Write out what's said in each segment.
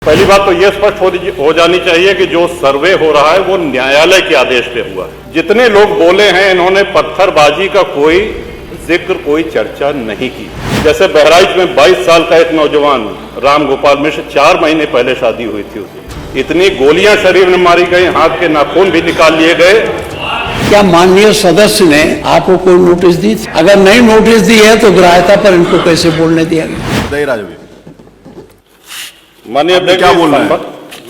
पहली बात तो यह स्पष्ट हो जानी चाहिए कि जो सर्वे हो रहा है वो न्यायालय के आदेश पे हुआ है। जितने लोग बोले हैं इन्होंने पत्थरबाजी का कोई जिक्र, कोई चर्चा नहीं की। जैसे बहराइच में 22 साल का एक नौजवान राम गोपाल मिश्र, 4 महीने पहले शादी हुई थी उसकी, इतनी गोलियां शरीर में मारी गई, हाथ के नाखून भी निकाल लिए गए। क्या माननीय सदस्य ने आपको कोई नोटिस दी थी? अगर नहीं नोटिस दी है तो ग्राह्यता पर इनको कैसे बोलने दिया गया? माननीय अध्यक्ष, क्या बोल रहे हैं?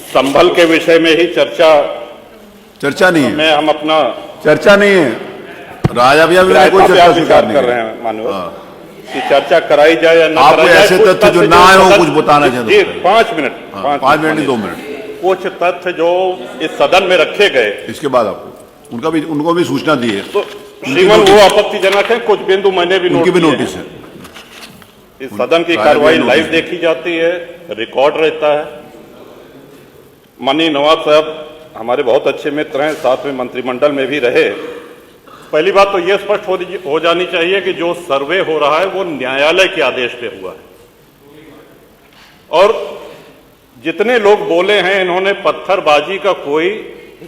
संभल के विषय में ही चर्चा नहीं है। में हम अपना चर्चा नहीं है, राजा भैया भी कोई चर्चा स्वीकार नहीं कर रहे हैं। माननीय कि चर्चा कराई जाए या ना आपको ऐसे तथ्य जो ना आए हो कुछ बताना चाहते हैं? 5 मिनट, 5 मिनट नहीं 2 मिनट। कुछ तथ्य जो इस सदन में रखे गए, इसके बाद आपको उनको भी सूचना दी है। तो श्रीमान वो आपत्तिजनक है। कुछ बिंदु मैंने भी उनकी भी नोटिस है। इस सदन की कार्रवाई लाइव देखी जाती है, रिकॉर्ड रहता है। माननीय नवाब साहब हमारे बहुत अच्छे मित्र हैं, साथ में मंत्रिमंडल में भी रहे। पहली बात तो यह स्पष्ट हो जानी चाहिए कि जो सर्वे हो रहा है वो न्यायालय के आदेश पे हुआ है। और जितने लोग बोले हैं इन्होंने पत्थरबाजी का कोई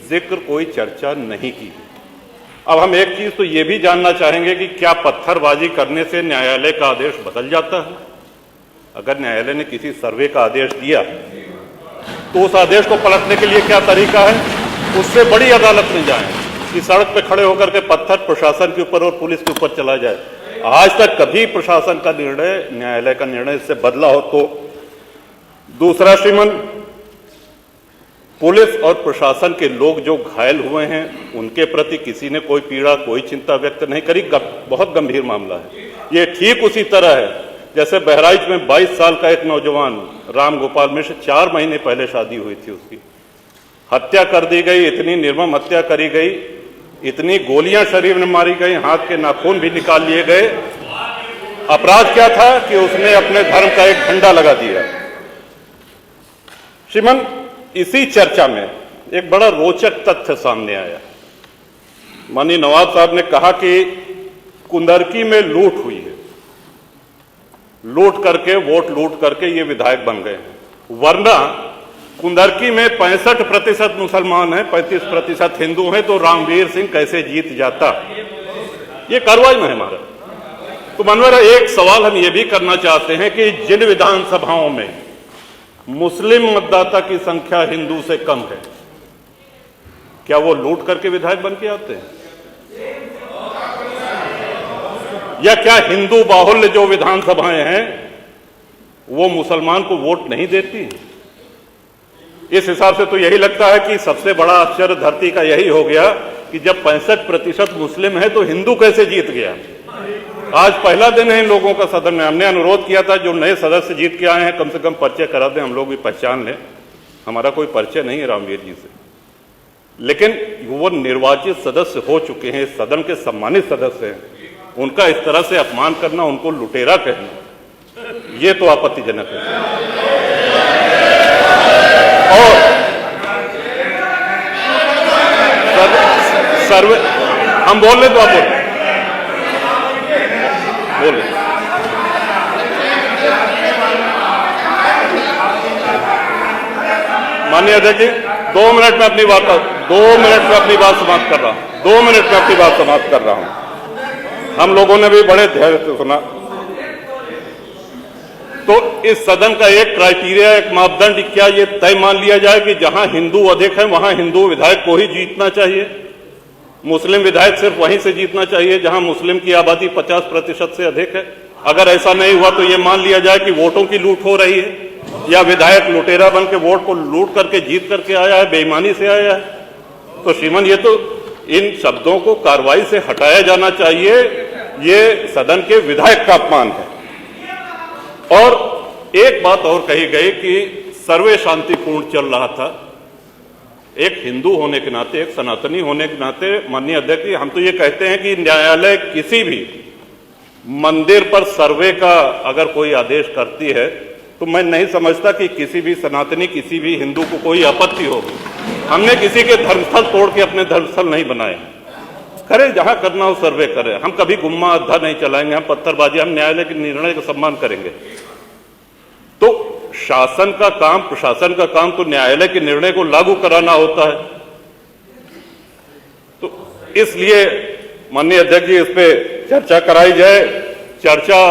जिक्र, कोई चर्चा नहीं की। अब हम एक चीज तो ये भी जानना चाहेंगे कि क्या पत्थरबाजी करने से न्यायालय का आदेश बदल जाता है? अगर न्यायालय ने किसी सर्वे का आदेश दिया तो उस आदेश को पलटने के लिए क्या तरीका है? उससे बड़ी अदालत में जाएं कि सड़क पे खड़े होकर के पत्थर प्रशासन के ऊपर और पुलिस के ऊपर चला जाए। आज तक कभी प्रशासन का निर्णय, न्यायालय का निर्णय इससे बदला हो तो? दूसरा श्रीमान, पुलिस और प्रशासन के लोग जो घायल हुए हैं उनके प्रति किसी ने कोई पीड़ा, कोई चिंता व्यक्त नहीं करी। बहुत गंभीर मामला है ये। ठीक उसी तरह है जैसे बहराइच में 22 साल का एक नौजवान राम गोपाल मिश्र, 4 महीने पहले शादी हुई थी उसकी, हत्या कर दी गई। इतनी निर्मम हत्या करी गई, इतनी गोलियां शरीर में मारी गई, हाथ के नाखून भी निकाल लिए गए। अपराध क्या था कि उसने अपने धर्म का एक झंडा लगा दिया। श्रीमान, इसी चर्चा में एक बड़ा रोचक तथ्य सामने आया। माननीय नवाब साहब ने कहा कि कुंदरकी में लूट हुई है, लूट करके, वोट लूट करके ये विधायक बन गए हैं। वरना कुंदरकी में 65% मुसलमान हैं, 35% हिंदू हैं, तो रामवीर सिंह कैसे जीत जाता? ये कार्रवाई में है हमारा। तो मनोहर, एक सवाल हम ये भी करना चाहते हैं कि जिन विधानसभाओं में मुस्लिम मतदाता की संख्या हिंदू से कम है, क्या वो लूट करके विधायक बन के आते हैं? या क्या हिंदू बाहुल्य जो विधानसभाएं हैं वो मुसलमान को वोट नहीं देती? इस हिसाब से तो यही लगता है कि सबसे बड़ा आश्चर्य धरती का यही हो गया कि जब 65% मुस्लिम है तो हिंदू कैसे जीत गया? आज पहला दिन है इन लोगों का सदन में। हमने अनुरोध किया था जो नए सदस्य जीत के आए हैं कम से कम परिचय करा दें, हम लोग भी पहचान लें। हमारा कोई परिचय नहीं है रामवीर जी से, लेकिन वो निर्वाचित सदस्य हो चुके हैं, सदन के सम्मानित सदस्य हैं। उनका इस तरह से अपमान करना, उनको लुटेरा कहना, ये तो आपत्तिजनक है। और सर्वे हम बोल रहे तो आप बोल माननीय अध्यक्ष जी, 2 मिनट में अपनी बात 2 मिनट में अपनी बात समाप्त कर रहा हूं। 2 मिनट में अपनी बात समाप्त कर रहा हूं। हम लोगों ने भी बड़े धैर्य से सुना। तो इस सदन का एक क्राइटेरिया, एक मापदंड, क्या ये तय मान लिया जाए कि जहां हिंदू अधिक है वहां हिंदू विधायक को ही जीतना चाहिए, मुस्लिम विधायक सिर्फ वहीं से जीतना चाहिए जहां मुस्लिम की आबादी 50% से अधिक है? अगर ऐसा नहीं हुआ तो ये मान लिया जाए कि वोटों की लूट हो रही है या विधायक लुटेरा बन के वोट को लूट करके जीत करके आया है, बेईमानी से आया है। तो श्रीमान, ये तो इन शब्दों को कार्रवाई से हटाया जाना चाहिए। ये सदन के विधायक का अपमान है। और एक बात और कही गई कि सर्वे शांतिपूर्ण चल रहा था। एक हिंदू होने के नाते, एक सनातनी होने के नाते माननीय अध्यक्ष जी, हम तो ये कहते हैं कि न्यायालय किसी भी मंदिर पर सर्वे का अगर कोई आदेश करती है तो मैं नहीं समझता कि किसी भी सनातनी, किसी भी हिंदू को कोई आपत्ति होगी। हमने किसी के धर्मस्थल तोड़ के अपने धर्मस्थल नहीं बनाए। करें, जहां करना हो सर्वे करें। हम कभी गुम्मा अद्धा नहीं चलाएंगे, हम पत्थरबाजी, हम न्यायालय के निर्णय का सम्मान करेंगे। तो शासन का काम, प्रशासन का काम तो न्यायालय के निर्णय को लागू कराना होता है। तो इसलिए माननीय अध्यक्ष जी, इस पे चर्चा कराई जाए। चर्चा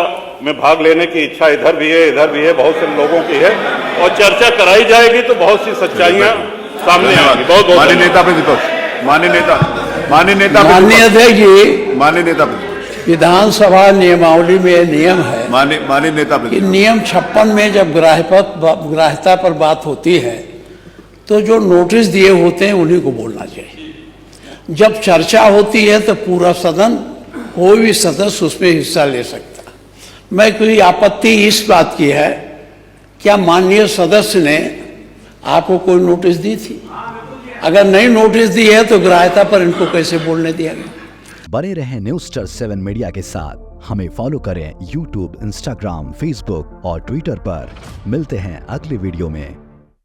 में भाग लेने की इच्छा इधर भी है, इधर भी है, बहुत से लोगों की है, और चर्चा कराई जाएगी तो बहुत सी सच्चाइयां सामने आएंगी। बहुत बहुत माननीय नेता प्रतिपक्ष, माननीय नेता माननीय प्रतिपक्ष, अध्यक्ष जी, माननीय नेता प्रतिपक्ष, विधानसभा नियमावली में नियम है माननीय नेता कि प्रतिपक्ष, नियम 56 में जब ग्राह्यता पर बात होती है तो जो नोटिस दिए होते हैं उन्हीं को बोलना चाहिए। जब चर्चा होती है तो पूरा सदन, कोई भी सदस्य उसमें हिस्सा ले सकता। मैं कोई आपत्ति इस बात की है, क्या माननीय सदस्य ने आपको कोई नोटिस दी थी? अगर नहीं नोटिस दी है तो ग्राह्यता पर इनको कैसे बोलने दिया गया? बने रहें News-7 मीडिया के साथ। हमें फॉलो करें YouTube, Instagram, Facebook और Twitter पर। मिलते हैं अगली वीडियो में।